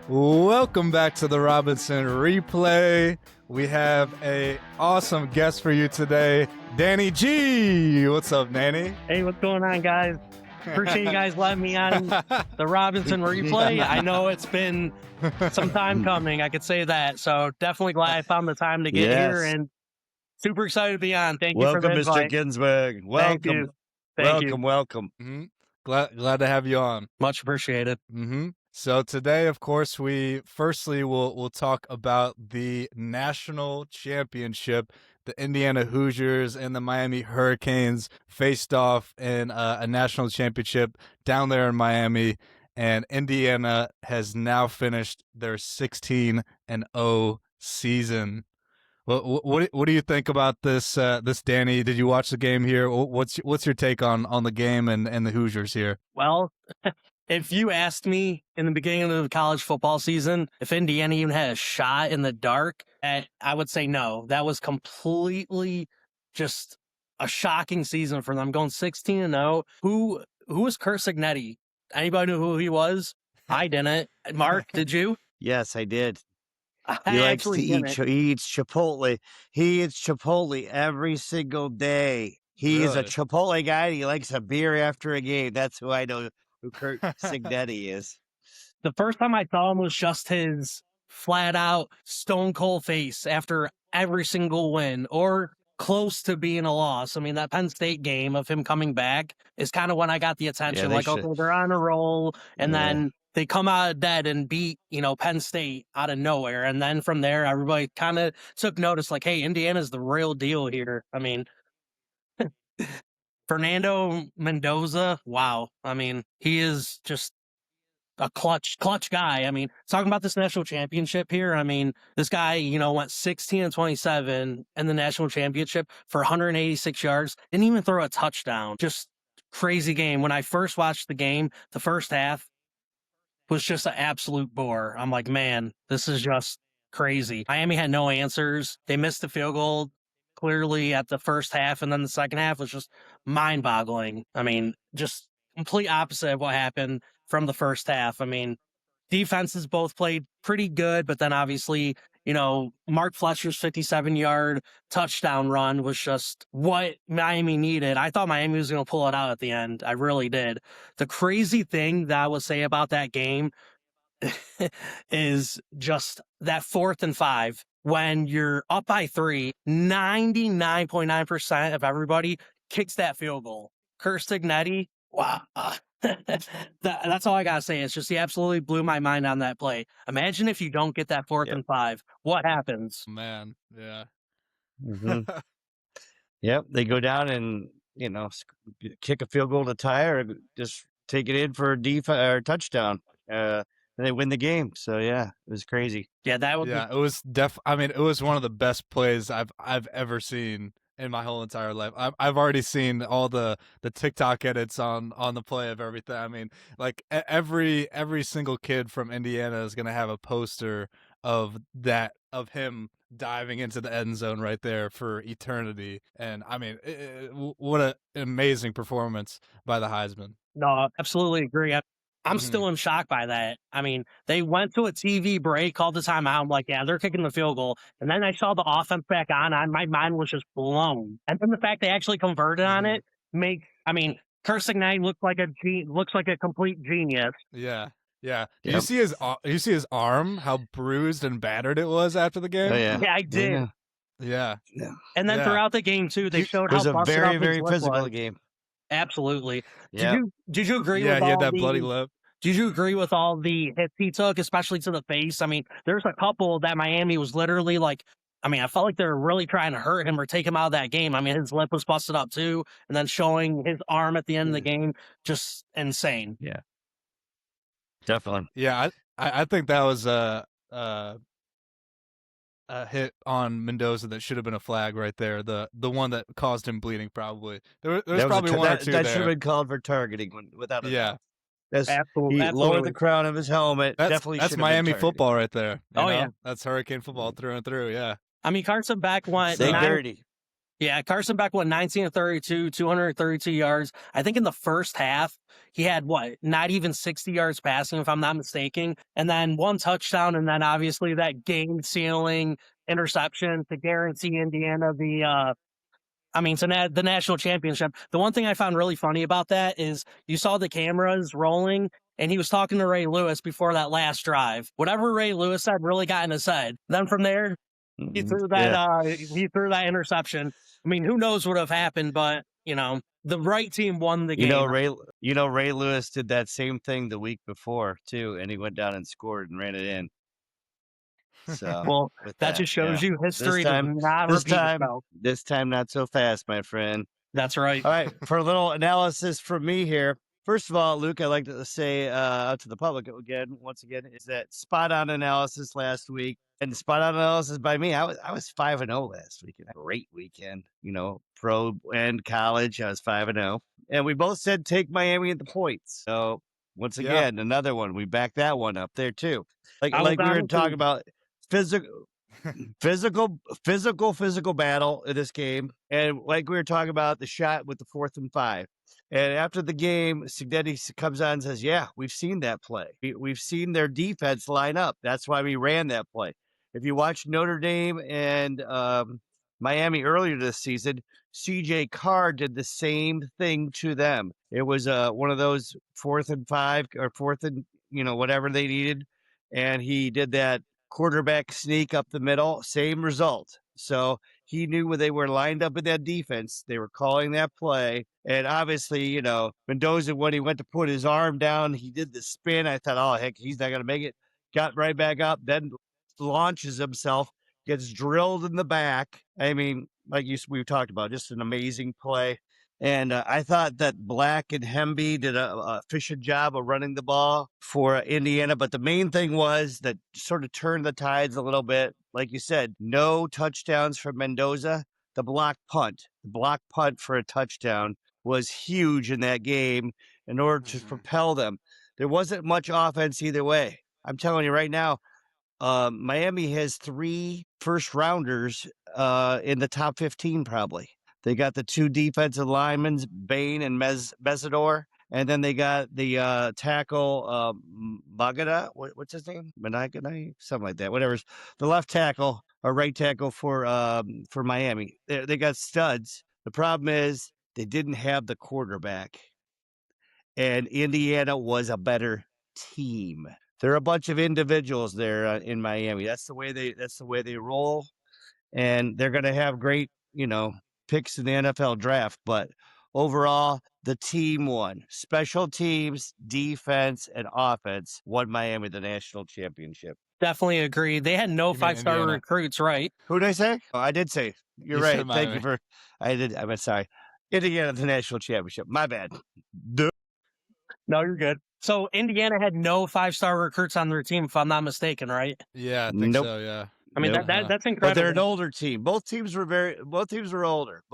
Welcome back to the Robinson Replay. We have a awesome guest for you today, Danny G. What's up, Danny? Hey, what's going on, guys? Appreciate you guys letting me on the Robinson Replay. I know it's been some time coming, I could say that. So definitely glad I found the time to get here and super excited to be on. Thank you for the Welcome, Mr. invite. Ginsburg. Welcome. Thank you. Welcome. Mm-hmm. Glad to have you on. Much appreciated. Mm-hmm. So today, of course, we'll talk about the national championship. The Indiana Hoosiers and the Miami Hurricanes faced off in a national championship down there in Miami, and Indiana has now finished their 16-0 season. What do you think about this, Danny? Did you watch the game here? What's your take on the game and the Hoosiers here? Well, if you asked me in the beginning of the college football season if Indiana even had a shot in the dark, I would say no. That was completely just a shocking season for them, going 16-0. Who was Kurt Signetti? Anybody knew who he was? I didn't. Mark, did you? Yes, I did. He likes to eat. He eats Chipotle. He eats Chipotle every single day. He is a Chipotle guy. He likes a beer after a game. That's who I know who Kurt Signetti is. The first time I saw him was just his flat out stone cold face after every single win or close to being a loss. I mean, that Penn State game of him coming back is kind of when I got the attention. Okay, they're on a roll, and then they come out dead and beat, Penn State out of nowhere. And then from there, everybody kind of took notice, like, hey, Indiana's the real deal here. I mean, Fernando Mendoza, wow. I mean, he is just a clutch guy. I mean, talking about this national championship here, I mean, this guy, went 16-27 in the national championship for 186 yards, didn't even throw a touchdown. Just crazy game. When I first watched the game, the first half was just an absolute bore. I'm like, man, this is just crazy. Miami had no answers. They missed the field goal clearly at the first half, and then the second half was just mind-boggling. I mean, just complete opposite of what happened from the first half. I mean, defenses both played pretty good, but then obviously, Mark Fletcher's 57-yard touchdown run was just what Miami needed. I thought Miami was going to pull it out at the end. I really did. The crazy thing that I would say about that game is just that 4th and 5. When you're up by 3, 99.9% of everybody kicks that field goal. Kurt Signetti, wow. That's all I got to say. It's just he absolutely blew my mind on that play. Imagine if you don't get that 4th and 5. What happens? Man, yeah. Mm-hmm. Yep, they go down and, kick a field goal to tie or just take it in for a touchdown. And they win the game. So yeah, it was crazy. Yeah, it was it was one of the best plays I've ever seen in my whole entire life. I've already seen all the TikTok edits on the play of everything. I mean, like every single kid from Indiana is gonna have a poster of him diving into the end zone right there for eternity. And I mean, what an amazing performance by the Heisman. No, absolutely agree. I'm still in shock by that. I mean, they went to a TV break, called the timeout. I'm like, yeah, they're kicking the field goal. And then I saw the offense back on. My mind was just blown. And then the fact they actually converted on it Kurt Signetti looks like a complete genius. Yeah. Yeah. Yep. You see his arm, how bruised and battered it was after the game? Oh, yeah. Yeah, I did. Yeah. And then throughout the game too, they showed how busted up his lip was. It was a very, very physical game. Absolutely. Yeah. Did you agree with he had that bloody lip. Did you agree with all the hits he took, especially to the face? I mean, there's a couple that Miami was literally like, I felt like they were really trying to hurt him or take him out of that game. I mean, his lip was busted up too, and then showing his arm at the end of the game, just insane. Yeah. Definitely. Yeah, I think that was a hit on Mendoza that should have been a flag right there. The one that caused him bleeding, probably. There was probably one or two that there. should have been called for targeting without a doubt. Absolutely. He lowered the crown of his helmet. That's Miami football right there. Yeah, that's Hurricane football through and through. Yeah. I mean, Carson Beck went dirty. Yeah, Carson Beck went 19 of 32, 232 yards. I think in the first half, he had not even 60 yards passing, if I'm not mistaken. And then 1 touchdown, and then obviously that game-sealing interception to guarantee Indiana the national championship. The one thing I found really funny about that is you saw the cameras rolling, and he was talking to Ray Lewis before that last drive. Whatever Ray Lewis said really got in his head. Then from there, he threw that interception. I mean, who knows what would have happened, but the right team won the game. Ray Lewis did that same thing the week before too, and he went down and scored and ran it in. So well, that just shows you history does not repeat itself. This time, not so fast, my friend. That's right. All right, for a little analysis from me here. First of all, Luke, I'd like to say out to the public once again, is that spot on analysis last week. And spot on analysis by me. I was 5-0 last weekend. Great weekend, pro and college. I was 5-0, and we both said take Miami at the points. So once again, another one. We backed that one up there too. Like we were talking about physical battle in this game, and like we were talking about the shot with the 4th and 5. And after the game, Signetti comes on and says, "Yeah, we've seen that play. We've seen their defense line up. That's why we ran that play." If you watch Notre Dame and Miami earlier this season, C.J. Carr did the same thing to them. It was one of those 4th and 5 or 4th and whatever they needed, and he did that quarterback sneak up the middle. Same result. So he knew when they were lined up in that defense, they were calling that play. And obviously, Mendoza, when he went to put his arm down, he did the spin. I thought, oh, heck, he's not going to make it. Got right back up, then launches himself, gets drilled in the back. I mean, like we've talked about, just an amazing play. And I thought that Black and Hemby did a efficient job of running the ball for Indiana. But the main thing was that sort of turned the tides a little bit. Like you said, no touchdowns for Mendoza. The block punt for a touchdown was huge in that game in order to propel them. There wasn't much offense either way. I'm telling you right now, Miami has 3 first-rounders in the top 15 probably. They got the 2 defensive linemen, Bain and Mesidor, and then they got the tackle, Magada. What's his name? Managana? Something like that. Whatever. The left tackle or right tackle for Miami. They got studs. The problem is they didn't have the quarterback, and Indiana was a better team. There are a bunch of individuals there in Miami. That's the way they roll, and they're going to have great, picks in the NFL draft. But overall, the team won. Special teams, defense, and offense won Miami the national championship. Definitely agree. They had no 5-star recruits, right? Who did I say? Oh, I did say. You're right. Thank you for. I'm sorry. Indiana the national championship. My bad. No, you're good. So Indiana had no 5-star recruits on their team, if I'm not mistaken, right? Yeah, I think so. Yeah. I mean, that's incredible. But they're an older team. Both teams were older.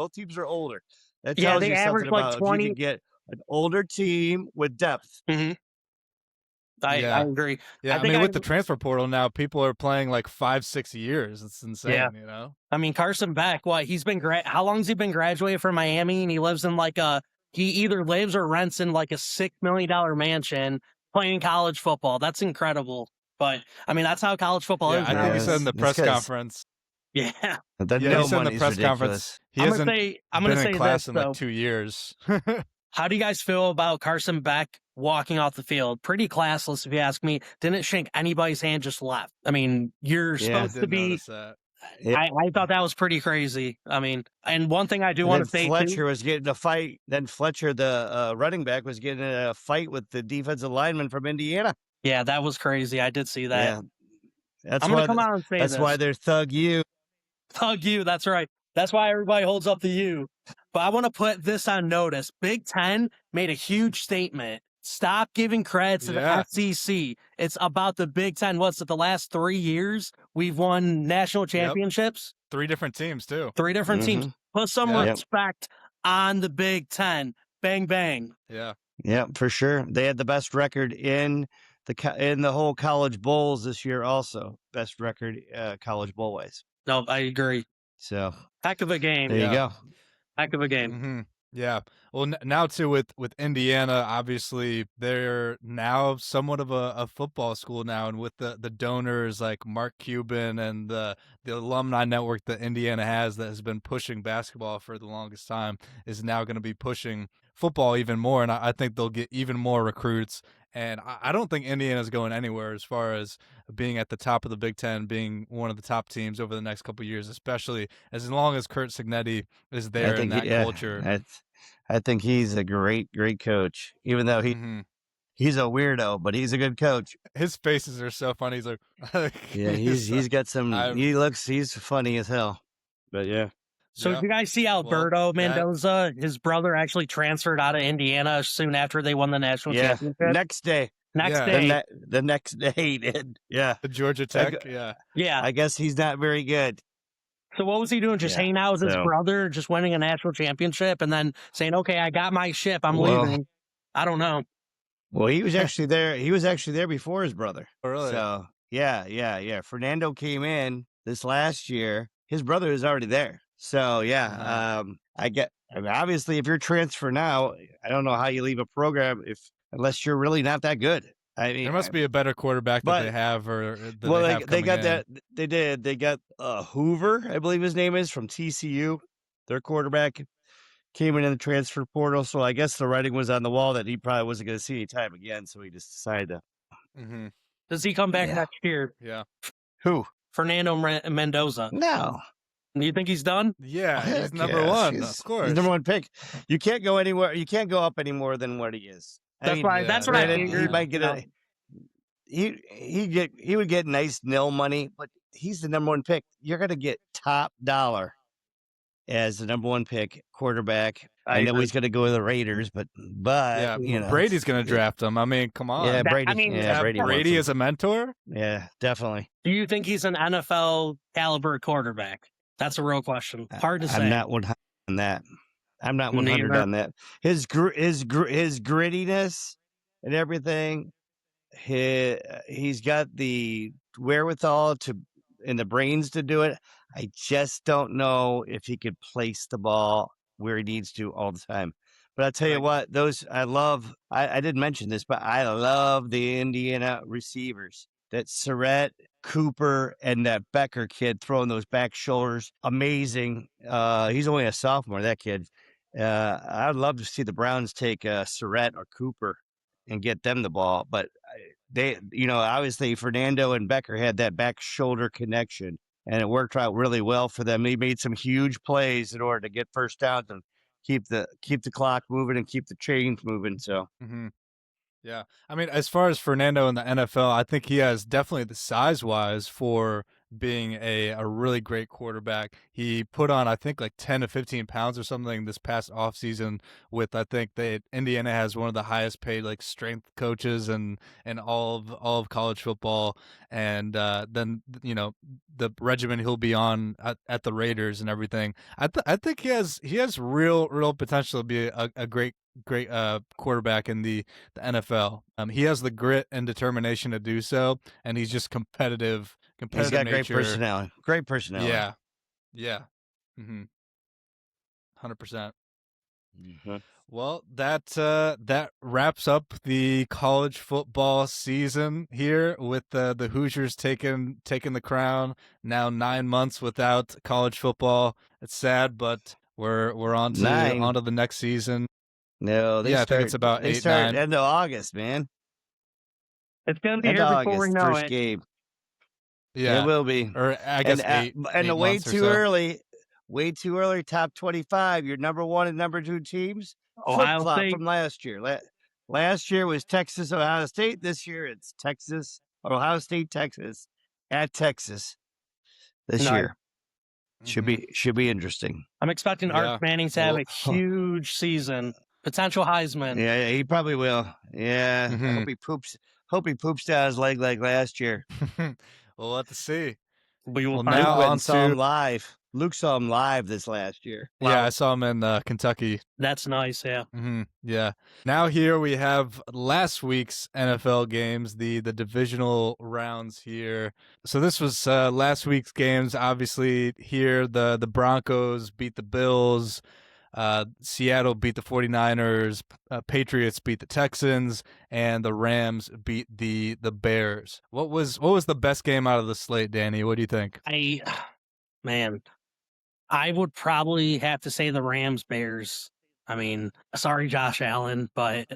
That tells you something about 20... if you can get an older team with depth. Mm-hmm. I agree. Yeah, I mean, with the transfer portal now, people are playing like 5-6 years. It's insane, I mean, Carson Beck, he's been how long has he been graduated from Miami? And he lives in he either lives or rents in like a $6 million mansion playing college football. That's incredible. But I mean, that's how college football is. I think he said in the press conference. Yeah. He said in the press conference. He hasn't been in class in like 2 years. How do you guys feel about Carson Beck walking off the field? Pretty classless, if you ask me. Didn't shake anybody's hand, just left. I mean, you're supposed to be. I thought that was pretty crazy. I mean, and one thing I do want to say, Fletcher was getting a fight. Then Fletcher, the running back, was getting in a fight with the defensive lineman from Indiana. Yeah, that was crazy. I did see that. Yeah. I'm going to come out and say that's why they're Thug U. Thug U, that's right. That's why everybody holds up the U. But I want to put this on notice. Big Ten made a huge statement. Stop giving credit to the FCC. It's about the Big Ten. What's it, the last 3 years we've won national championships? 3 different teams, too. 3 different teams. Put some respect on the Big Ten. Bang, bang. Yeah. Yeah, for sure. They had the best record in the whole college bowls this year also. Best record college bowl-wise. No, I agree. So Heck of a game. there you go. Heck of a game. Mm-hmm. Yeah. Well, now too with Indiana, obviously they're now somewhat of a football school now, and with the donors like Mark Cuban and the alumni network that Indiana has that has been pushing basketball for the longest time is now going to be pushing football even more, and I think they'll get even more recruits. And I don't think Indiana's going anywhere as far as being at the top of the Big Ten, being one of the top teams over the next couple of years, especially as long as Kurt Signetti is there in that culture. I think he's a great coach, even though Mm-hmm. he's a weirdo, but he's a good coach. His faces are so funny. He's like, Yeah, he's got some. He's funny as hell. But yeah. So Yeah. did you guys see Alberto Mendoza? His brother actually transferred out of Indiana soon after they won the national championship. Next day. Day. The next day he did. Yeah. The Georgia Tech. Yeah. I guess he's not very good. So what was he doing? Just hanging out with his brother, just winning a national championship, and then saying, "Okay, I got my ship. I'm leaving." I don't know. Well, he was actually there. He was actually there before his brother. Oh, really? So yeah. Fernando came in this last year. His brother is already there. So yeah, obviously if you're transfer now, I don't know how you leave a program unless you're really not that good. I mean, there must be a better quarterback that they have, they got that. They did. They got Hoover, I believe his name is, from TCU. Their quarterback came in the transfer portal, so I guess the writing was on the wall that he probably wasn't going to see any time again. So he just decided to. Mm-hmm. Does he come back next year? Yeah. Who? Fernando Mendoza. No. Do you think he's done? Yeah, he's number one. Of course, he's number one pick. You can't go anywhere. You can't go up any more than what he is. That's why. That's what I figured. He might get he would get nice nil money, but he's the number one pick. You're going to get top dollar as the number one pick quarterback. I know he's going to go to the Raiders, but you know, Brady's going to draft him. I mean, come on. Yeah, Brady. Brady as a mentor. Yeah, definitely. Do you think he's an NFL caliber quarterback? That's a real question. Hard to say. I'm not 100 on that. I'm not 100 on that. His grittiness and everything. He's got the wherewithal and the brains to do it. I just don't know if he could place the ball where he needs to all the time. But I'll tell you what, I didn't mention this, but I love the Indiana receivers. That Surratt, Cooper, and that Becker kid throwing those back shoulders. Amazing. He's only a sophomore, that kid. I'd love to see the Browns take Surratt or Cooper and get them the ball. But obviously Fernando and Becker had that back shoulder connection, and it worked out really well for them. They made some huge plays in order to get first downs and keep the clock moving and keep the chains moving. So. Mm-hmm. Yeah. I mean, as far as Fernando in the NFL, I think he has definitely the size-wise for being a really great quarterback. He put on, I think, like 10 to 15 pounds or something this past offseason with, I think, Indiana has one of the highest paid, like, strength coaches in all of college football. And then, the regimen he'll be on at the Raiders and everything. I think he has real potential to be a great quarterback in the NFL. He has the grit and determination to do so, and he's just competitive. He's got nature. Great personality. Yeah. 100%. Mm-hmm. Well, that wraps up the college football season here with the Hoosiers taking the crown. Now 9 months without college football. It's sad, but we're on to the next season. No, I think it's about 8, 9. End of August, man. It's gonna be here before we know first it. Game. Yeah, it will be. Or I guess way too early. Way too early. Top 25. Your number 1 and number 2 teams. Flip-flop from last year. Last year was Texas, Ohio State. This year it's Ohio State, Texas at Texas. This year should be interesting. I'm expecting Arch Manning to have a huge season. Potential Heisman. Yeah, he probably will. Yeah, hope he poops down his leg like last year. We'll have to see. We will now on to live. Luke saw him live this last year. Yeah, Wow. I saw him in Kentucky. That's nice. Yeah. Yeah. Now here we have last week's NFL games, the divisional rounds here. So this was last week's games. Obviously, here the Broncos beat the Bills. Seattle beat the 49ers. Patriots beat the Texans, and the Rams beat the Bears. What was the best game out of the slate, Danny? What do you think? Man, I would probably have to say the Rams Bears. I mean, sorry, Josh Allen, but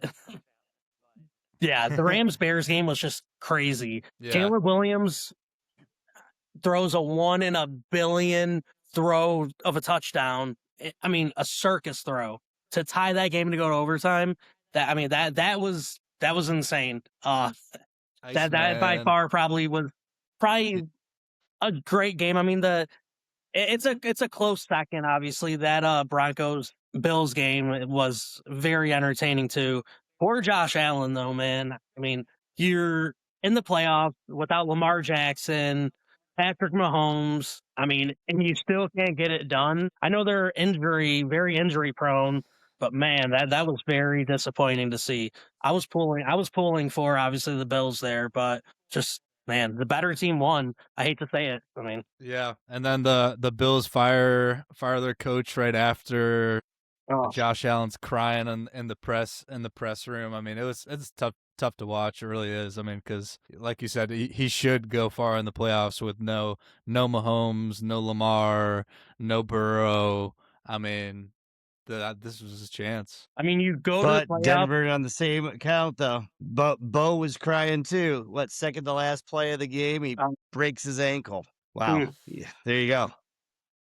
yeah, the Rams Bears game was just crazy. Yeah. Caleb Williams throws a 1 in a billion throw of a touchdown. I mean, a circus throw to tie that game to go to overtime. That was insane. That by far probably was a great game. I mean, it's a close second. Obviously, that Broncos Bills game was very entertaining too. Poor Josh Allen, though, man. I mean, you're in the playoffs without Lamar Jackson, Patrick Mahomes. I mean, and you still can't get it done. I know they're very injury prone, but man, that was very disappointing to see. I was pulling for obviously the Bills there, but just man, the better team won. I hate to say it. I mean, yeah, and then the Bills fire their coach right after. Josh Allen's crying in the press room. I mean, it's tough to watch. It really is. I mean, because like you said, he should go far in the playoffs with no Mahomes, no Lamar, no Burrow. I mean, this was his chance. I mean, you go to the playoffs. Denver on the same account though. But Bo was crying too. What, second to last play of the game, he breaks his ankle. Wow. Yeah, there you go.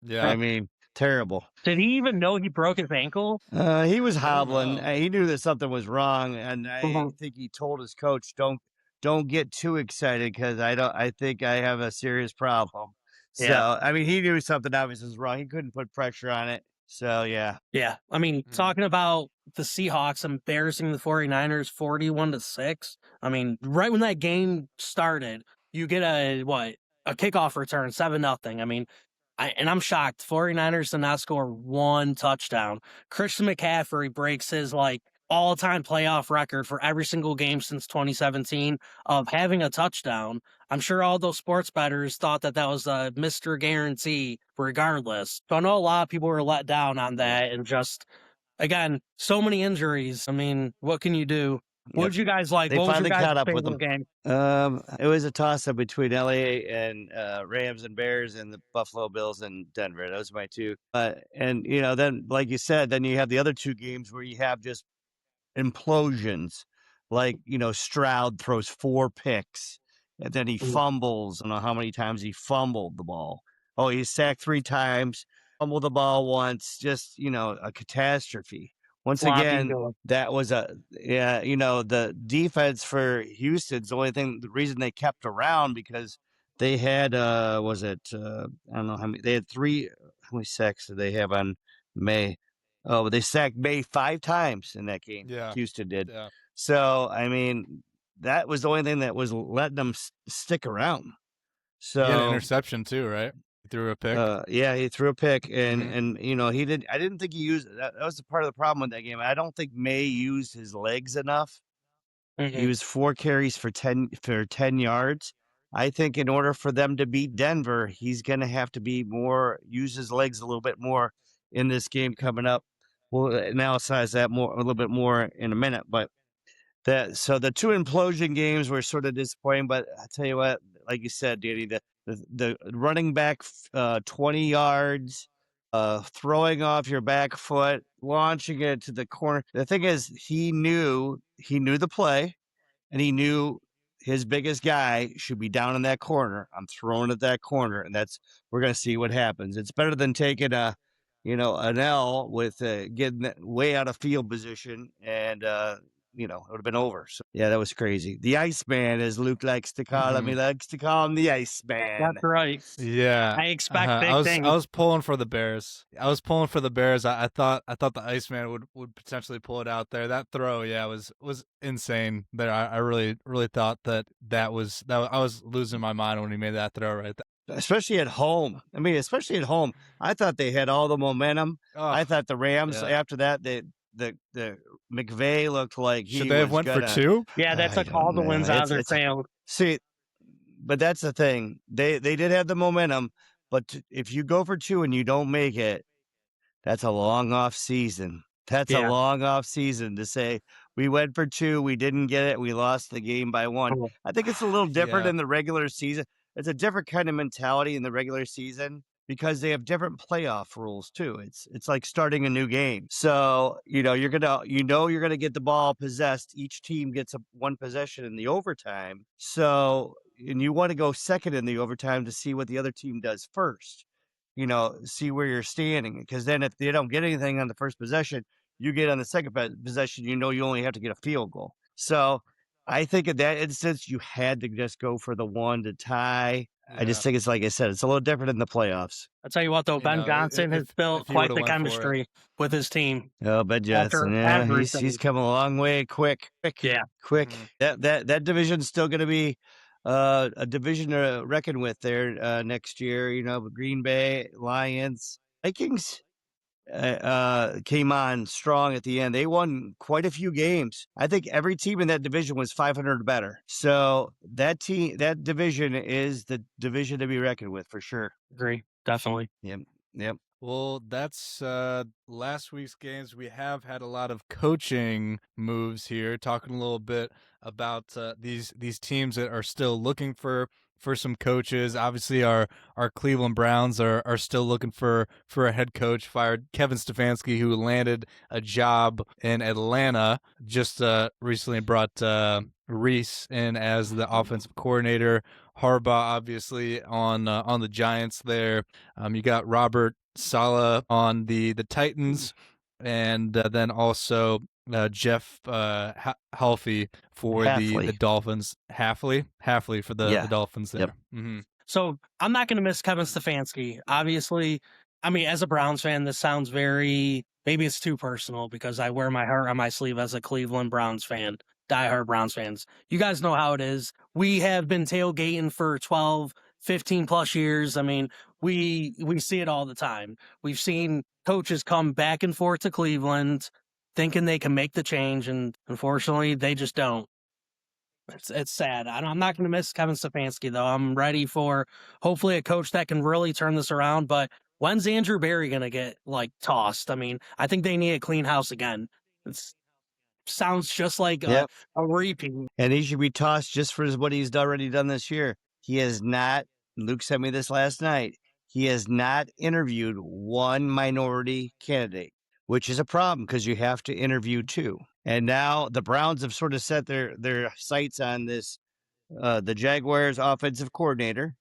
Yeah. I mean, terrible. Did he even know he broke his ankle? He was hobbling. He knew that something was wrong, and I think he told his coach, "Don't get too excited because I think I have a serious problem." So Yeah. I mean, he knew something obviously was wrong. He couldn't put pressure on it. So yeah. Yeah. I mean, talking about the Seahawks embarrassing the 49ers 41-6. I mean, right when that game started, you get a kickoff return, 7-0. I mean, I'm shocked. 49ers did not score one touchdown. Christian McCaffrey breaks his all-time playoff record for every single game since 2017 of having a touchdown. I'm sure all those sports bettors thought that was a Mr. Guarantee regardless. So I know a lot of people were let down on that, and just, again, so many injuries. I mean, what can you do? What did you guys like? They what was finally your guys' caught up with favorite them. game? It was a toss-up between LA and Rams and Bears and the Buffalo Bills and Denver. Those are my two. And then like you said, then you have the other two games where you have just implosions. Like, Stroud throws 4 picks and then he fumbles. I don't know how many times he fumbled the ball. Oh, he sacked 3 times, fumbled the ball once, just, a catastrophe. Once again, that was the defense for Houston's the reason they kept around, because they had, I don't know how many, they had 3, how many sacks did they have on May? Oh, they sacked May 5 times in that game. Yeah. Houston did. Yeah. So, I mean, that was the only thing that was letting them stick around. So he had an interception too, right? He threw a pick. Yeah, he threw a pick, and he did. I didn't think he used that. That was part of the problem with that game. I don't think May used his legs enough. He was 4 carries for 10 yards. I think in order for them to beat Denver, he's going to have to use his legs a little bit more in this game coming up. We'll analyze that a little bit more in a minute, but so the 2 implosion games were sort of disappointing. But I tell you what, like you said, Danny, the running back 20 yards, throwing off your back foot, launching it to the corner. The thing is, he knew the play, and he knew his biggest guy should be down in that corner. I'm throwing at that corner, and we're going to see what happens. It's better than taking an L with getting way out of field position, and it would have been over. So yeah, that was crazy. The Iceman, as Luke likes to call him, he likes to call him the Iceman. That's right. Yeah, I expect big things. I was pulling for the Bears. I thought the Iceman would potentially pull it out there. That throw, was insane. There, I really thought that I was losing my mind when he made that throw right there. especially at home. I mean, especially at home. I thought they had all the momentum. Oh, I thought the Rams yeah. after that, the McVay looked like Should he they have was went for gonna. 2? Yeah, that I took all don't the know. wins out of their It's sail. see, but that's the thing. They did have the momentum, but if you go for 2 and you don't make it, that's a long off season. That's a Yeah. long off season to say we went for 2, we didn't get it, we lost the game by 1. Oh, I think it's a little different Yeah. in the regular season. It's a different kind of mentality in the regular season because they have different playoff rules too. It's like starting a new game. So, you're gonna get the ball possessed. Each team gets one possession in the overtime. So, and you want to go second in the overtime to see what the other team does first. See where you're standing. Because then if they don't get anything on the first possession, you get on the second possession, you only have to get a field goal. So I think in that instance, you had to just go for the 1 to tie. I just think it's like I said, it's a little different in the playoffs. I'll tell you what, though, Ben Johnson has built if he quite would've the went for it. chemistry with his team. Oh, Ben Johnson, After yeah, everything. he's come a long way. Quick. Yeah. That division's still going to be a division to reckon with there next year. Green Bay, Lions, Vikings came on strong at the end. They won quite a few games. I think every team in that division was 500 or better. So that division is the division to be reckoned with for sure. Agree. Definitely. Yep. Well, that's last week's games. We have had a lot of coaching moves here, talking a little bit about these teams that are still looking for some coaches. Obviously, our Cleveland Browns are still looking for a head coach. Fired Kevin Stefanski, who landed a job in Atlanta, just recently brought Reese in as the offensive coordinator. Harbaugh, obviously, on the Giants there. You got Robert Saleh on the Titans, and then also Jeff Halfley for the Dolphins. Halfley for the Dolphins there. Yep. Mm-hmm. So I'm not going to miss Kevin Stefanski. Obviously, I mean, as a Browns fan, this sounds maybe it's too personal because I wear my heart on my sleeve as a Cleveland Browns fan, diehard Browns fans. You guys know how it is. We have been tailgating for 12, 15 plus years. I mean, we see it all the time. We've seen coaches come back and forth to Cleveland thinking they can make the change, and unfortunately, they just don't. It's sad. I'm not going to miss Kevin Stefanski, though. I'm ready for hopefully a coach that can really turn this around. But when's Andrew Berry going to get tossed? I mean, I think they need a clean house again. It sounds just like a repeat. And he should be tossed just for what he's already done this year. He has not. Luke sent me this last night. He has not interviewed one minority candidate, which is a problem because you have to interview 2. And now the Browns have sort of set their sights on this, the Jaguars offensive coordinator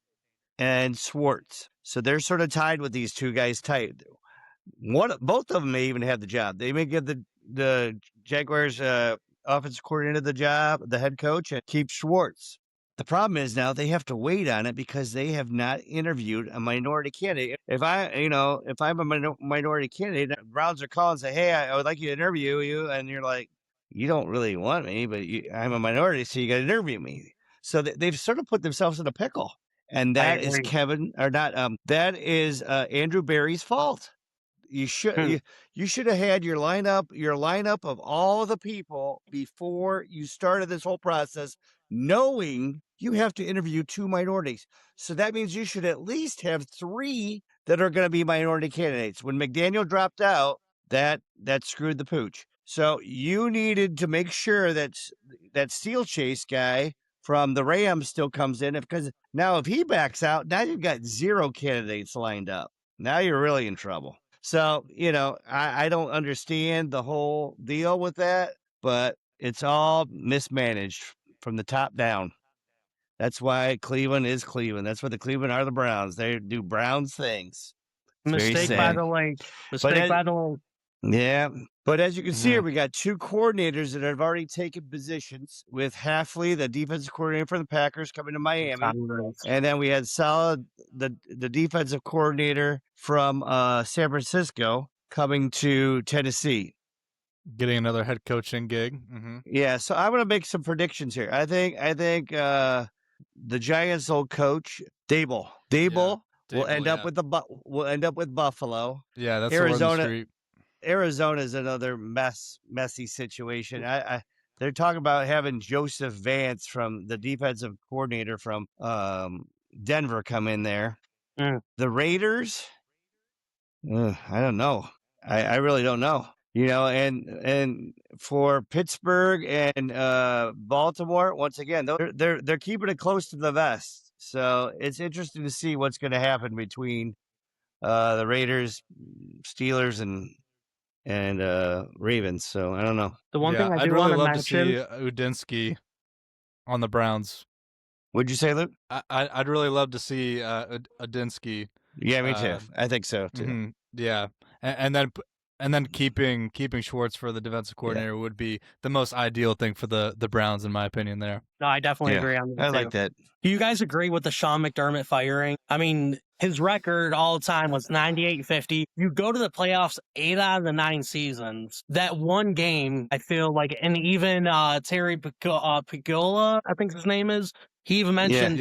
and Schwartz. So they're sort of tied with these 2 guys tight. Both of them may even have the job. They may give the Jaguars offensive coordinator the job, the head coach, and keep Schwartz. The problem is now they have to wait on it because they have not interviewed a minority candidate. If I'm a minority candidate, the Browns are calling and say, "Hey, I would like you to interview you," and you're like, "You don't really want me, but I'm a minority, so you got to interview me." So they've sort of put themselves in a pickle, and that is Andrew Berry's fault. You should have had your lineup of all the people before you started this whole process, knowing you have to interview 2 minorities. So that means you should at least have 3 that are going to be minority candidates. When McDaniel dropped out, that screwed the pooch. So you needed to make sure that Steel Chase guy from the Rams still comes in, because now if he backs out, now you've got 0 candidates lined up. Now you're really in trouble. So, I don't understand the whole deal with that, but it's all mismanaged from the top down. That's why Cleveland is Cleveland. That's why the Cleveland are the Browns. They do Browns things. Mistake by the lake. Yeah. But as you can see here, we got 2 coordinators that have already taken positions, with Halfley, the defensive coordinator for the Packers, coming to Miami. And then we had Saleh, the defensive coordinator from San Francisco, coming to Tennessee. Getting another head coaching gig. Mm-hmm. Yeah, so I'm going to make some predictions here. I think the Giants' old coach, Dable. Dable will end up with Buffalo. Yeah, that's the word on the Arizona. street. Arizona is another messy situation. They're talking about having Joseph Vance, from the defensive coordinator from Denver, come in there. The Raiders, I don't know. I really don't know. And for Pittsburgh and Baltimore, once again, they're keeping it close to the vest. So it's interesting to see what's going to happen between the Raiders, Steelers, and Ravens. So I don't know. The one thing I'd do really want love to to see mention, Udinsky on the Browns. What'd you say, Luke? I'd really love to see Udinsky. Yeah, me too. I think so too. Yeah, and then keeping Schwartz for the defensive coordinator would be the most ideal thing for the Browns, in my opinion. There. No, I definitely agree on that. I like that. Do you guys agree with the Sean McDermott firing? I mean, his record all the time was 98-50. You go to the playoffs 8 out of the 9 seasons. That one game, I feel like, and even Terry Pigola, I think his name is, he even mentioned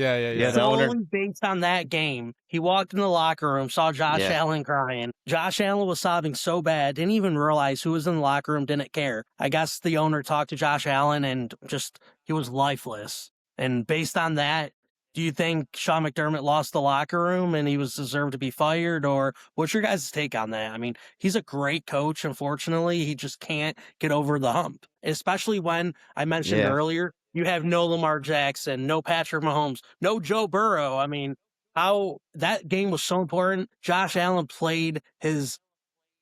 solely based on that game, he walked in the locker room, saw Josh Allen crying. Josh Allen was sobbing so bad, didn't even realize who was in the locker room, didn't care. I guess the owner talked to Josh Allen and just, he was lifeless. And based on that, do you think Sean McDermott lost the locker room and he was deserved to be fired? Or what's your guys' take on that? I mean, he's a great coach. Unfortunately, he just can't get over the hump, especially when I mentioned earlier, you have no Lamar Jackson, no Patrick Mahomes, no Joe Burrow. I mean, how that game was so important. Josh Allen played his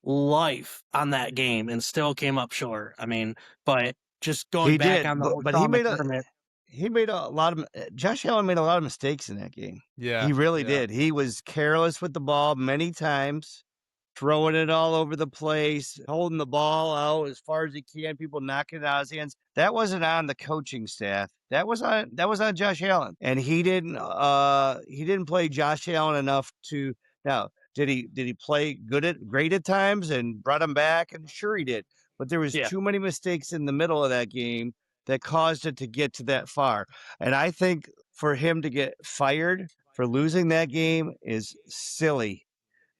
life on that game and still came up short. I mean, but just going back on the whole Sean McDermott. He made a lot of Josh Allen made a lot of mistakes in that game. Yeah. He really did. He was careless with the ball many times, throwing it all over the place, holding the ball out as far as he can, people knocking it out of his hands. That wasn't on the coaching staff. That was on Josh Allen. And he didn't play Josh Allen enough to now. Did he play great at times and brought him back? And sure he did. But there was too many mistakes in the middle of that game that caused it to get to that far. And I think for him to get fired for losing that game is silly.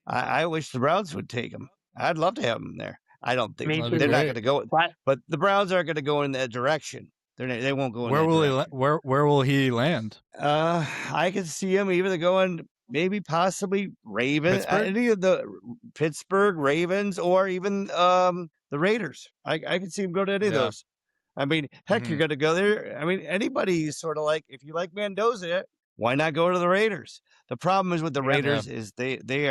I wish the Browns would take him. I'd love to have him there. I don't think they're not going to go, but the Browns aren't going to go in that direction. They won't go in that direction. Where will he land? I could see him either going maybe possibly Ravens, any of the Pittsburgh Ravens, or even the Raiders. I could see him go to any of those. I mean, heck, you're going to go there. I mean, anybody sort of like, if you like Mendoza, why not go to the Raiders? The problem is with the Raiders is they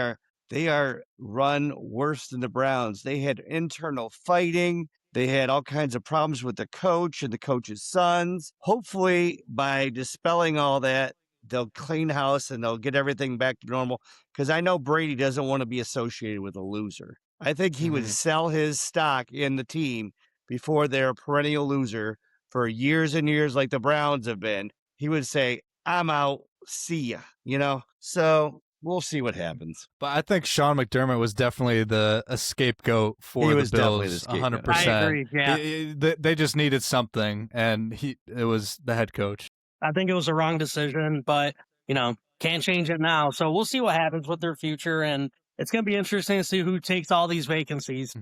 are run worse than the Browns. They had internal fighting. They had all kinds of problems with the coach and the coach's sons. Hopefully, by dispelling all that, they'll clean house and they'll get everything back to normal. Because I know Brady doesn't want to be associated with a loser. I think he would sell his stock in the team before they're a perennial loser for years and years, like the Browns have been. He would say, I'm out. See ya. So we'll see what happens. But I think Sean McDermott was definitely a scapegoat for the Bills. 100%. I agree. Yeah. They just needed something, and it was the head coach. I think it was a wrong decision, but can't change it now. So we'll see what happens with their future, and it's going to be interesting to see who takes all these vacancies.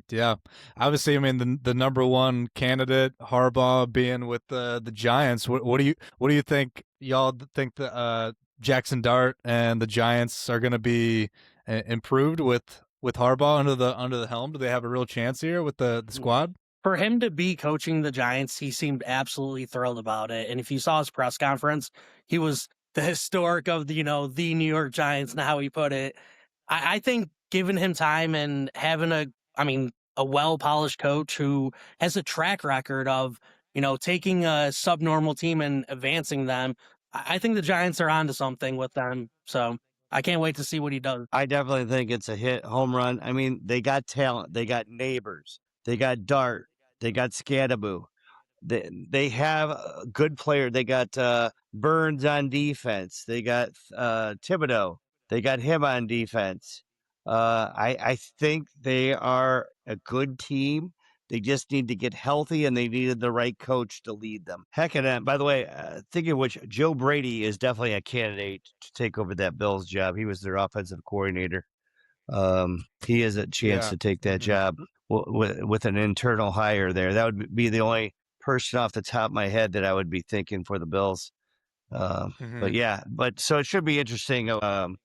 Yeah, obviously, I mean the number one candidate, Harbaugh, being with the Giants. What do you think? Y'all think the Jackson Dart and the Giants are going to be improved with Harbaugh under the helm? Do they have a real chance here with the squad? For him to be coaching the Giants, he seemed absolutely thrilled about it. And if you saw his press conference, he was the historic of the New York Giants and how he put it. I think giving him time and having a well-polished coach who has a track record of, taking a subnormal team and advancing them, I think the Giants are onto something with them. So I can't wait to see what he does. I definitely think it's a home run. I mean, they got talent. They got Neighbors. They got Dart. They got Scadaboo. They have a good player. They got Burns on defense. They got Thibodeau. They got him on defense. I think they are a good team. They just need to get healthy, and they needed the right coach to lead them. Heck, and by the way, thinking of which, Joe Brady is definitely a candidate to take over that Bills job. He was their offensive coordinator. He has a chance to take that job with an internal hire there. That would be the only person off the top of my head that I would be thinking for the Bills. But yeah, so it should be interesting about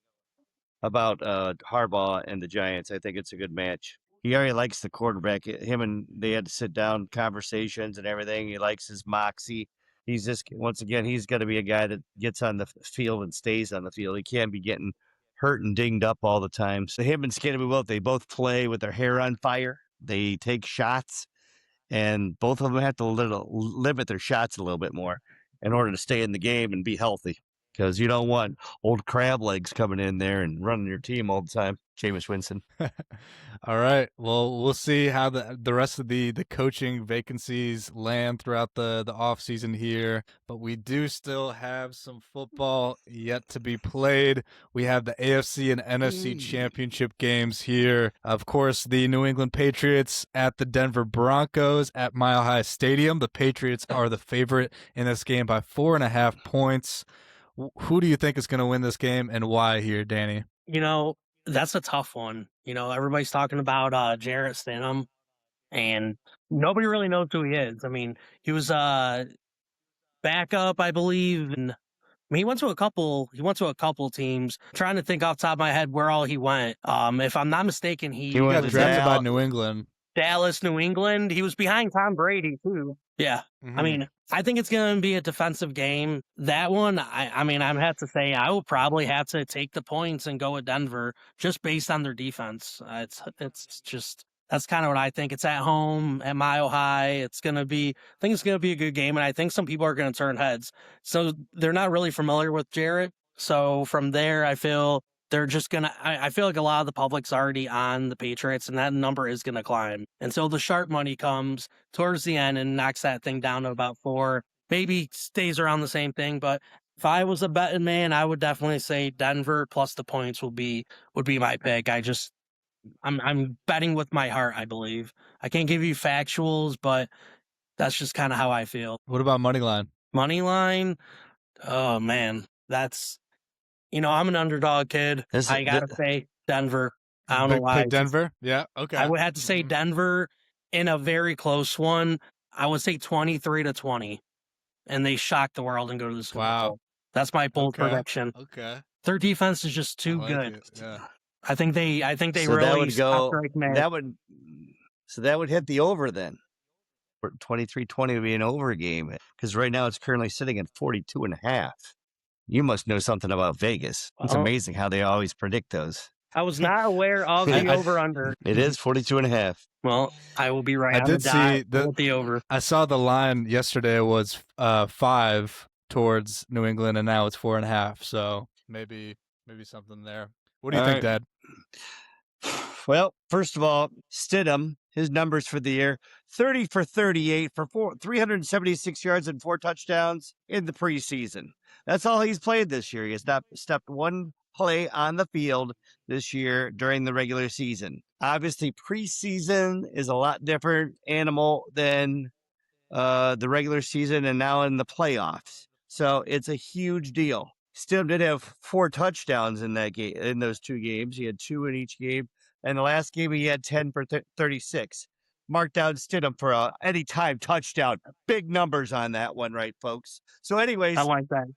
Harbaugh and the Giants. I think it's a good match. He already likes the quarterback. They had to sit down, conversations and everything. He likes his moxie. He's just, once again, he's got to be a guy that gets on the field and stays on the field. He can't be getting hurt and dinged up all the time. So him and Skinner, they both play with their hair on fire. They take shots, and both of them have to limit their shots a little bit more in order to stay in the game and be healthy. Because you don't want old crab legs coming in there and running your team all the time. Jameis Winston. All right. Well, we'll see how the rest of the coaching vacancies land throughout the off season here. But we do still have some football yet to be played. We have the AFC and NFC championship games here. Of course, the New England Patriots at the Denver Broncos at Mile High Stadium. The Patriots are the favorite in this game by 4.5 points. Who do you think is going to win this game, and why here, Danny? That's a tough one. Everybody's talking about Jarrett Stidham, and nobody really knows who he is. I mean, he was backup, I believe, and he went to a couple teams. I'm trying to think off the top of my head where all he went. If I'm not mistaken, he got drafted by New England. Dallas, New England. He was behind Tom Brady too. Yeah. I mean, I think it's going to be a defensive game. That one, I mean, I have to say, I will probably have to take the points and go with Denver just based on their defense. It's just, that's kind of what I think. It's at home at Mile High. I think it's going to be a good game, and I think some people are going to turn heads. So they're not really familiar with Jarrett. So from there, I feel they're just going to, I feel like a lot of the public's already on the Patriots, and that number is going to climb. And so the sharp money comes towards the end and knocks that thing down to about 4, maybe stays around the same thing. But if I was a betting man, I would definitely say Denver plus the points would be my pick. I'm betting with my heart, I believe. I can't give you factuals, but that's just kind of how I feel. What about money line? Money line? Oh, man. That's, I'm an underdog kid. I got to say Denver. I don't know why. Pick Denver? Yeah, okay. I would have to say Denver in a very close one. I would say 23-20. And they shock the world and go to the Super Bowl. That's my bold prediction. Okay. Their defense is just too good. Yeah. I think they so really that would hit the over then. 23-20 would be an over game because right now it's currently sitting at 42.5. You must know something about Vegas. It's amazing how they always predict those. I was not aware of the over-under. It is 42.5. Well, I will be right on the over. I saw the line yesterday was 5 towards New England, and now it's 4.5. So maybe something there. What do you think, Dad? Well, first of all, Stidham, his numbers for the year, 30 for 38 for 376 yards and 4 touchdowns in the preseason. That's all he's played this year. He has not stepped one play on the field this year during the regular season. Obviously, preseason is a lot different animal than the regular season and now in the playoffs. So it's a huge deal. Stidham did have 4 touchdowns in that game. In those 2 games, he had 2 in each game. And the last game, he had 10 for 36. Mark down Stidham for a anytime touchdown. Big numbers on that one, right, folks? So, anyways, I like that.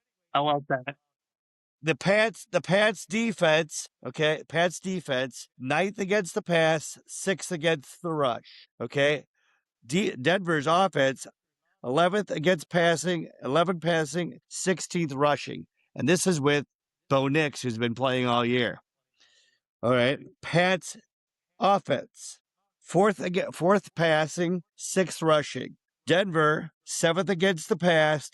The Pats defense, okay, Pats defense, 9th against the pass, 6th against the rush, okay? Denver's offense, 11th against passing, 11 passing, 16th rushing. And this is with Bo Nix, who's been playing all year. All right, Pats offense, 4th passing, 6th rushing. Denver, 7th against the pass,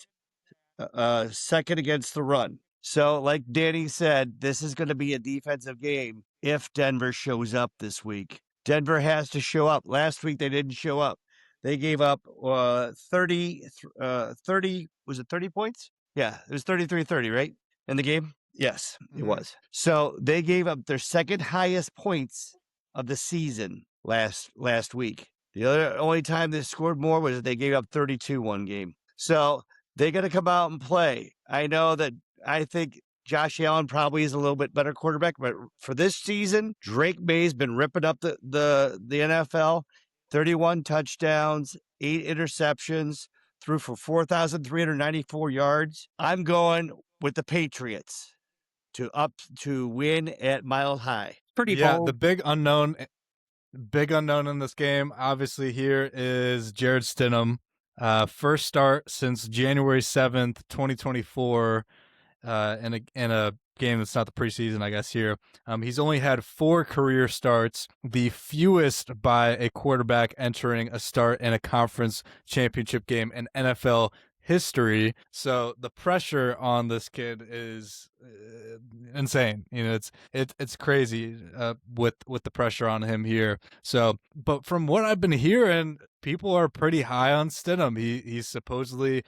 2nd against the run. So, like Danny said, this is going to be a defensive game if Denver shows up this week. Denver has to show up. Last week, they didn't show up. They gave up 30, was it 30 points? Yeah, it was 33-30, right? In the game? Yes, it was. So they gave up their second highest points of the season last week. The only time they scored more was they gave up 32 one game. So they got to come out and play. I think Josh Allen probably is a little bit better quarterback, but for this season, Drake May's been ripping up the NFL. 31 touchdowns, 8 interceptions, threw for 4,394 yards. I'm going with the Patriots to win at Mile High. Pretty Yeah, bold. the big unknown in this game, obviously, here is Jared Stidham. First start since January 7th, 2024, in a game that's not the preseason, I guess, here. He's only had 4 career starts, the fewest by a quarterback entering a start in a conference championship game in NFL history. So the pressure on this kid is insane. You know, it's crazy with the pressure on him here. So, but from what I've been hearing, people are pretty high on Stidham. He's supposedly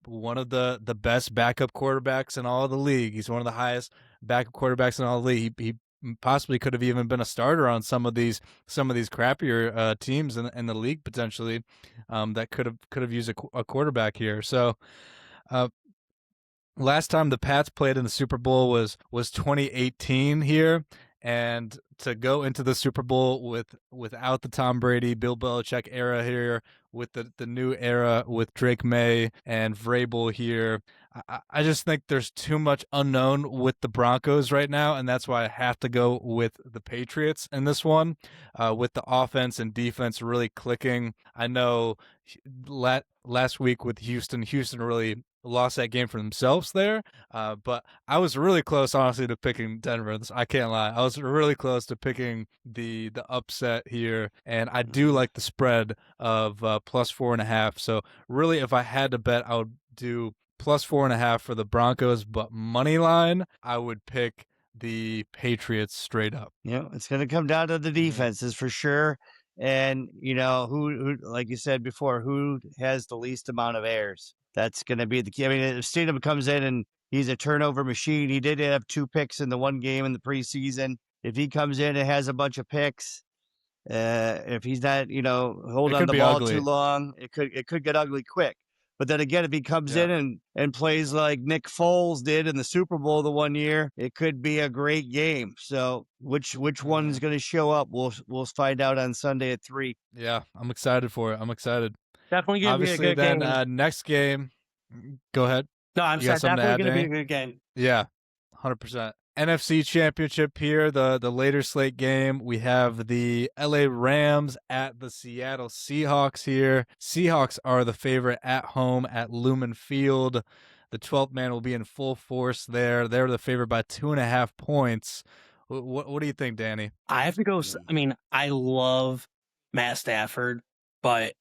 one of the best backup quarterbacks in all of the league. He's one of the highest backup quarterbacks in all the league. He possibly could have even been a starter on some of these crappier teams in the league potentially, that could have used a quarterback here. So, last time the Pats played in the Super Bowl was 2018 here, and to go into the Super Bowl without the Tom Brady, Bill Belichick era here, with the new era with Drake May and Vrabel here, I just think there's too much unknown with the Broncos right now, and that's why I have to go with the Patriots in this one, with the offense and defense really clicking. I know last week with Houston really lost that game for themselves there. But I was really close, honestly, to picking Denver. I can't lie. I was really close to picking the upset here, and I do like the spread of plus 4.5. So really, if I had to bet, I would do plus 4.5 for the Broncos, but money line, I would pick the Patriots straight up. Yeah, it's going to come down to the defenses for sure. And who, like you said before, who has the least amount of errors? That's going to be the key. I mean, if Stidham comes in and he's a turnover machine, he did have 2 picks in the one game in the preseason. If he comes in and has a bunch of picks, if he's not, hold on the ball too long, it could get ugly quick. But then again, if he comes in and plays like Nick Foles did in the Super Bowl the one year, it could be a great game. So which one's going to show up? We'll find out on Sunday at 3. Yeah, I'm excited for it. I'm excited. Definitely going to be a good then, game. Next game, go ahead. No, I'm sorry. Definitely going to be a good game. Yeah, 100%. NFC Championship here, the later slate game. We have the LA Rams at the Seattle Seahawks here. Seahawks are the favorite at home at Lumen Field. The 12th man will be in full force there. They're the favorite by 2.5 points. What do you think, Danny? I have to go. I mean, I love Matt Stafford, but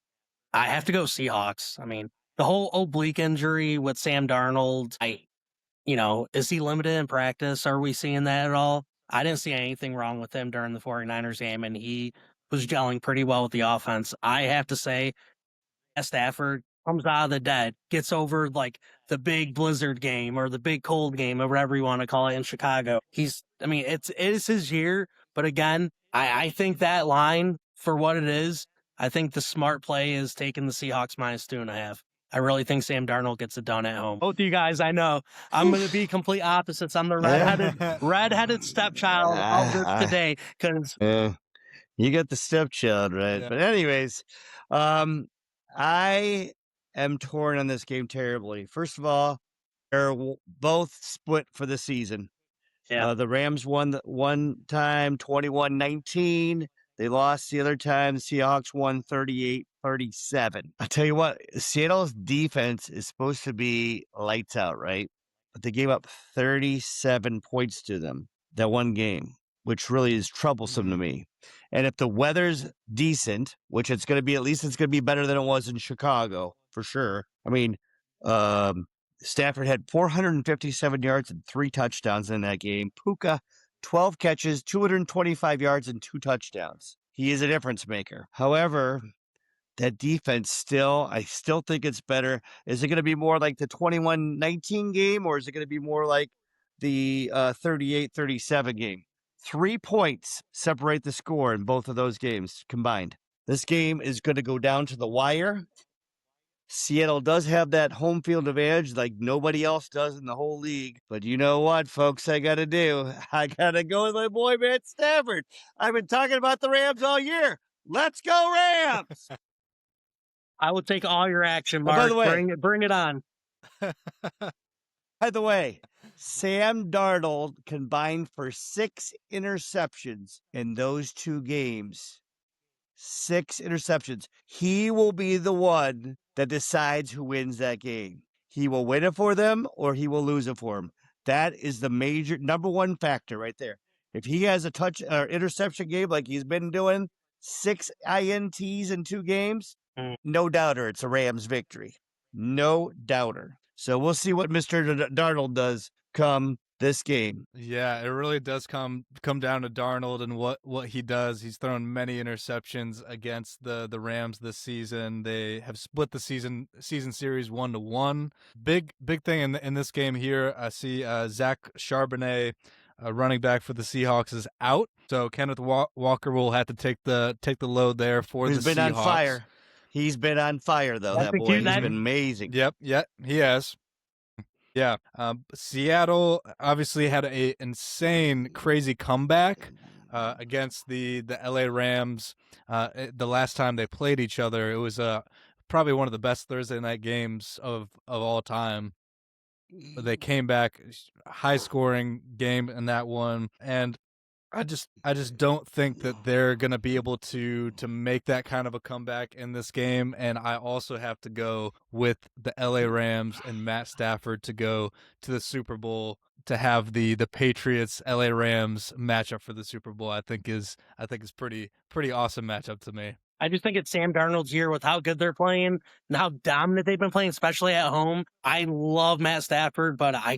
I have to go Seahawks. I mean, the whole oblique injury with Sam Darnold, is he limited in practice? Are we seeing that at all? I didn't see anything wrong with him during the 49ers game, and he was gelling pretty well with the offense. I have to say, Stafford comes out of the dead, gets over like the big blizzard game or the big cold game or whatever you want to call it in Chicago. It is his year, but again, I think that line for what it is, I think the smart play is taking the Seahawks minus 2.5. I really think Sam Darnold gets it done at home. Both of you guys, I know. I'm going to be complete opposites. I'm the redheaded stepchild of this today. Because you get the stepchild, right? Yeah. But anyways, I am torn on this game terribly. First of all, they're both split for the season. Yeah. The Rams won one time 21-19. They lost the other time. The Seahawks won 38-37. I'll tell you what, Seattle's defense is supposed to be lights out, right? But they gave up 37 points to them that one game, which really is troublesome to me. And if the weather's decent, which it's going to be, at least it's going to be better than it was in Chicago, for sure. I mean, Stafford had 457 yards and 3 touchdowns in that game. Puka, 12 catches, 225 yards, and 2 touchdowns. He is a difference maker. However, that defense I still think it's better. Is it going to be more like the 21-19 game, or is it going to be more like the 38-37 game? 3 points separate the score in both of those games combined. This game is going to go down to the wire. Seattle does have that home field advantage like nobody else does in the whole league. But you know what, folks, I got to do? I got to go with my boy, Matt Stafford. I've been talking about the Rams all year. Let's go, Rams! I will take all your action, Mark. By the way, bring it on. By the way, Sam Darnold combined for 6 interceptions in those 2 games. 6 interceptions. He will be the one that decides who wins that game. He will win it for them or he will lose it for them. That is the major number one factor right there. If he has a touch or interception game like he's been doing, 6 INTs in 2 games, no doubter it's a Rams victory. No doubter. So we'll see what Mr. Darnold does come this game. Yeah, it really does come down to Darnold and what he does. He's thrown many interceptions against the Rams this season. They have split the season series 1-1. Big thing in this game here. I see Zach Charbonnet, running back for the Seahawks, is out. So Kenneth Walker will have to take the load there for the Seahawks. He's been on fire. He's been on fire though. That boy, he's been amazing. Yep, he has. Yeah, Seattle obviously had a insane, crazy comeback against the LA Rams. The last time they played each other, it was probably one of the best Thursday night games of all time. They came back, high scoring game in that one, and I just don't think that they're gonna be able to make that kind of a comeback in this game. And I also have to go with the LA Rams and Matt Stafford to go to the Super Bowl, to have the Patriots LA Rams matchup for the Super Bowl. I think is pretty awesome matchup to me. I just think it's Sam Darnold's year with how good they're playing and how dominant they've been playing, especially at home. I love Matt Stafford, but I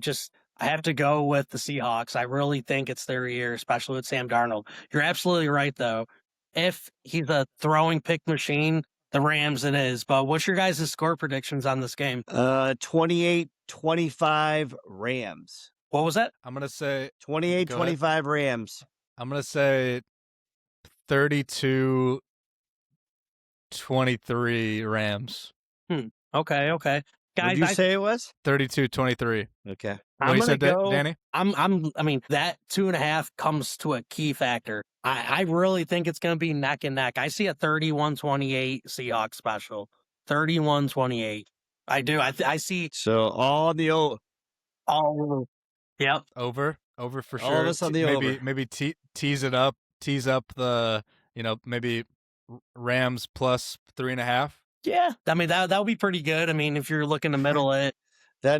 have to go with the Seahawks. I really think it's their year, especially with Sam Darnold. You're absolutely right, though. If he's a throwing pick machine, the Rams it is. But what's your guys' score predictions on this game? 28-25 Rams. What was that? I'm going to say 28-25 Rams. I'm going to say 32-23 Rams. Okay. Guys, what did you say it was? 32-23. Okay. What you said, Danny? I mean, that 2.5 comes to a key factor. I really think it's going to be neck and neck. I see a 31-28 Seahawks special. 31-28. I do. I see. So all the old. All. Yep. Over for sure. All of us on the over. Maybe tease up the, maybe Rams plus 3.5. Yeah, I mean that would be pretty good. I mean, if you're looking to middle it, yeah.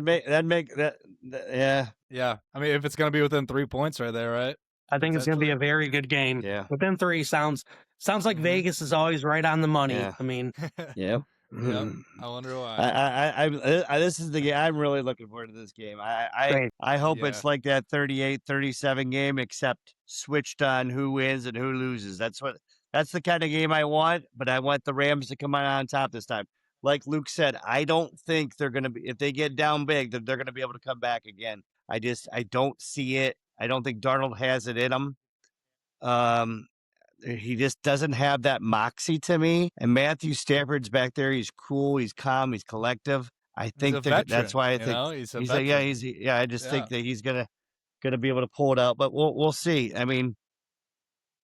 Yeah, I mean, if it's gonna be within 3 points right there, right? I think it's gonna be a very good game. Yeah, within 3 sounds like Vegas is always right on the money. Yeah. I mean, yeah. Yep. I wonder why. This is the game I'm really looking forward to. This game. I hope it's like that 38-37 game, except switched on who wins and who loses. That's the kind of game I want, but I want the Rams to come on top this time. Like Luke said, I don't think they're going to be, if they get down big, that they're going to be able to come back again. I don't see it. I don't think Darnold has it in him. He just doesn't have that moxie to me. And Matthew Stafford's back there. He's cool. He's calm. He's collective. I think that's why I think he's I just think that he's gonna be able to pull it out. But we'll see. I mean,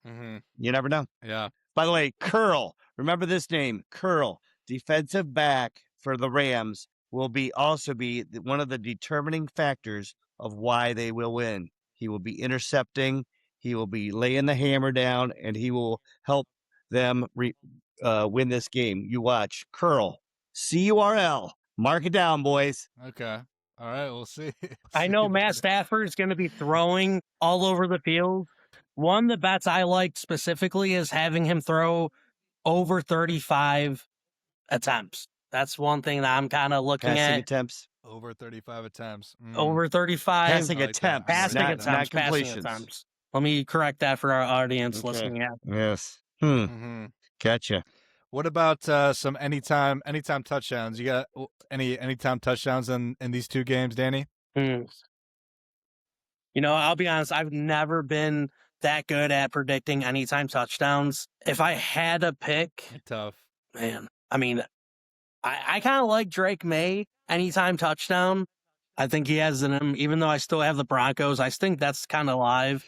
you never know. Yeah. By the way, Curl. Remember this name, Curl, defensive back for the Rams, will also be one of the determining factors of why they will win. He will be intercepting. He will be laying the hammer down, and he will help them win this game. You watch. Curl. C-U-R-L. Mark it down, boys. Okay. All right, we'll see. I know Matt Stafford is going to be throwing all over the field. One of the bets I liked specifically is having him throw over 35 attempts. That's one thing that I'm kind of looking Passing at. Attempts. Over 35 attempts. Over 35. Passing attempts. Not completions. Attempts. Let me correct that for our audience listening at. Yes. Gotcha. What about some anytime touchdowns? You got any anytime touchdowns in these 2 games, Danny? I'll be honest. I've never been that good at predicting anytime touchdowns. If I had to pick, Tough. man, I mean, I kind of like Drake May anytime touchdown. I think he has in him, even though I still have the Broncos. I think that's kind of live.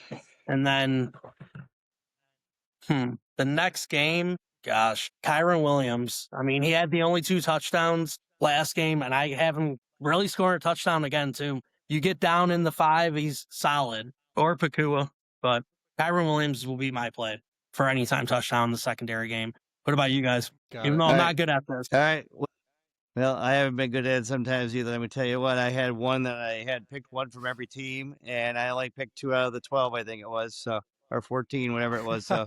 And then, the next game, gosh, Kyron Williams. I mean, he had the only 2 touchdowns last game, and I have him really scoring a touchdown again, too. You get down in the 5, he's solid. Or Pakua. But Kyron Williams will be my play for anytime touchdown in the secondary game. What about you guys? Got Even it. though I'm All not right. good at this. All right. Well, I haven't been good at it sometimes either. Let me tell you what. I had one that I had picked one from every team, and I only picked 2 out of the 12, I think it was, so, or 14, whatever it was. So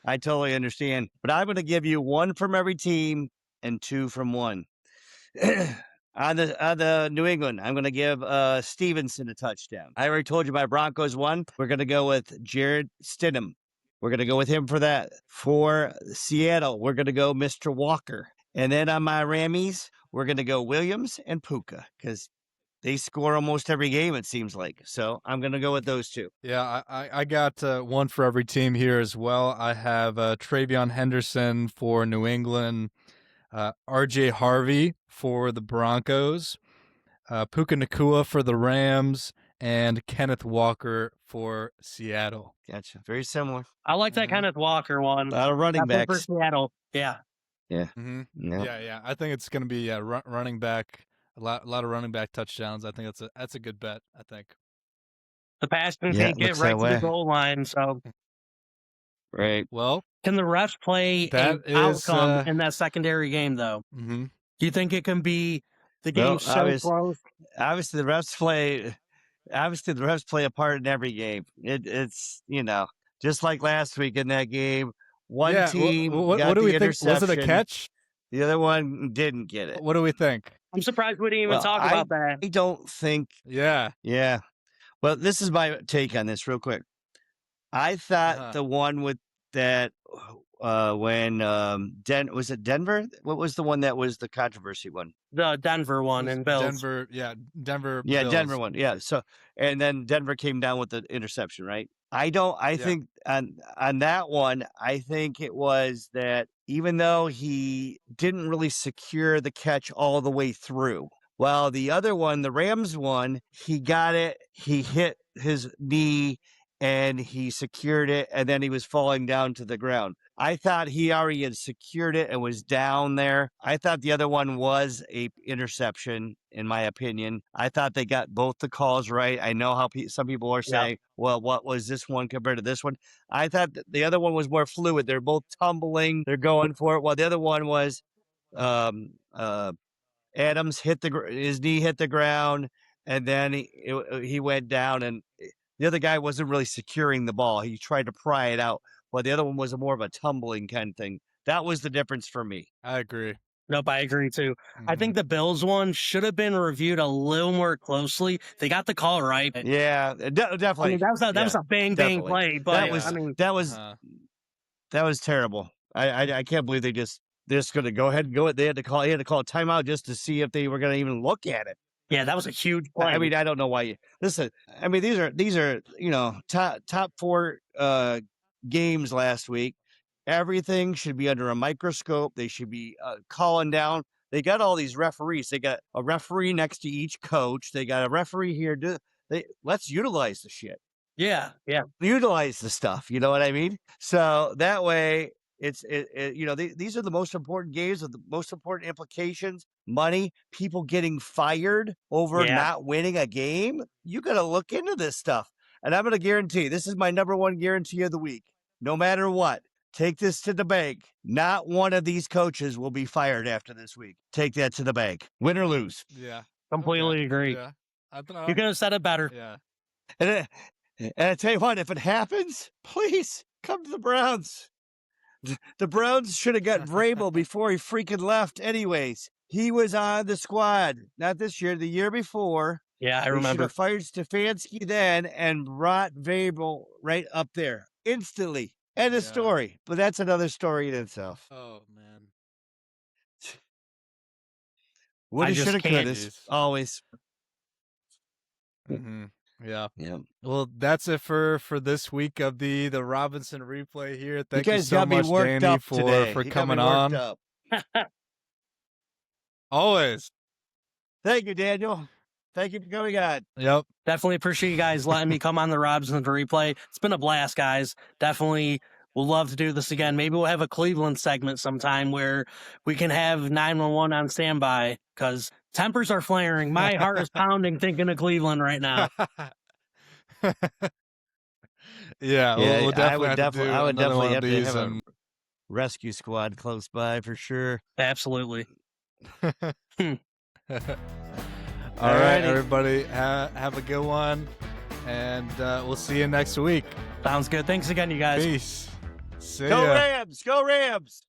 I totally understand. But I'm going to give you 1 from every team and 2 from one. On the New England, I'm going to give Stevenson a touchdown. I already told you my Broncos won. We're going to go with Jared Stidham. We're going to go with him for that. For Seattle, we're going to go Mr. Walker. And then on my Rammies, we're going to go Williams and Puka because they score almost every game, it seems like. So I'm going to go with those 2. Yeah, I got 1 for every team here as well. I have Travion Henderson for New England, RJ Harvey for the Broncos, Puka Nacua for the Rams, and Kenneth Walker for Seattle. Gotcha. Very similar. I like that Kenneth Walker one. A lot of running Definitely backs. for Seattle. Yeah. Yeah. Mm-hmm. Yep. Yeah. I think it's going to be running back. A lot of running back touchdowns. I think that's a good bet. I think. The Passion Yeah, can't get looks right that to the way. goal line, so Right. Well, can the refs play that an is, outcome in that secondary game, though? Mm-hmm. Do you think it can be the Well, game so close? Obviously, the refs play a part in every game. It's just like last week in that game. One team what got do the we think? Was it a interception. catch? The other one didn't get it. What do we think? I'm surprised we didn't even Well, talk about that. I don't think. Yeah. Yeah. Well, this is my take on this, real quick. I thought the one with that when was it Denver? What was the one that was the controversy one? The Denver one and Bills. Denver, Denver. Yeah, Bills. Denver one. Yeah. So and then Denver came down with the interception, right? I think on that one, I think it was that even though he didn't really secure the catch all the way through, while the other one, the Rams one, he got it, he hit his knee and he secured it, and then he was falling down to the ground. I thought he already had secured it and was down there. I thought the other one was a interception, in my opinion. I thought they got both the calls right. I know how some people are saying, well, what was this one compared to this one? I thought the other one was more fluid. They're both tumbling. They're going for it. While the other one was Adams his knee hit the ground, and then he went down, and the other guy wasn't really securing the ball. He tried to pry it out, while the other one was more of a tumbling kind of thing. That was the difference for me. I agree. Nope, I agree too. I think the Bills one should have been reviewed a little more closely. They got the call right. Yeah, definitely. I mean, that was a bang play, but that was terrible. I can't believe they just going to go ahead and go. They had to call a timeout just to see if they were going to even look at it. Yeah, that was a huge play. I mean, I don't know why listen. I mean, these are top 4 games last week. Everything should be under a microscope. They should be calling down. They got all these referees. They got a referee next to each coach. They got a referee here. Let's utilize the shit. Yeah. Utilize the stuff. You know what I mean? So that way, these are the most important games with the most important implications. Money, people getting fired over not winning a game. You got to look into this stuff. And I'm going to guarantee, this is my number 1 guarantee of the week. No matter what, take this to the bank. Not one of these coaches will be fired after this week. Take that to the bank. Win or lose. Yeah. Completely agree. Yeah. I don't know. You could have said it better. Yeah. And I tell you what, if it happens, please come to the Browns. The Browns should have got Vrabel before he freaking left anyways. He was on the squad. Not this year, the year before. Yeah, I They should remember. have fired Stefanski then and brought Vrabel right up there instantly. End of story. But that's another story in itself. Oh, man. Woulda, just shoulda, can't. coulda. Always. Mm-hmm. Yeah. Yep. Well, that's it for this week of the Robinson replay here. Thank you guys so got me much, worked Danny, up today. for You got me coming worked on. up. Always. Thank you, Daniel. Thank you for coming on. Yep. Definitely appreciate you guys letting me come on the Robinson replay. It's been a blast, guys. Definitely would love to do this again. Maybe we'll have a Cleveland segment sometime where we can have 911 on standby because tempers are flaring. My heart is pounding thinking of Cleveland right now. Yeah, we'll definitely have to do I would another definitely one of have to these. have a rescue squad close by for sure. Absolutely. All right, everybody, have a good one, and we'll see you next week. Sounds good. Thanks again, you guys. Peace. See Go ya. Rams! Go Rams!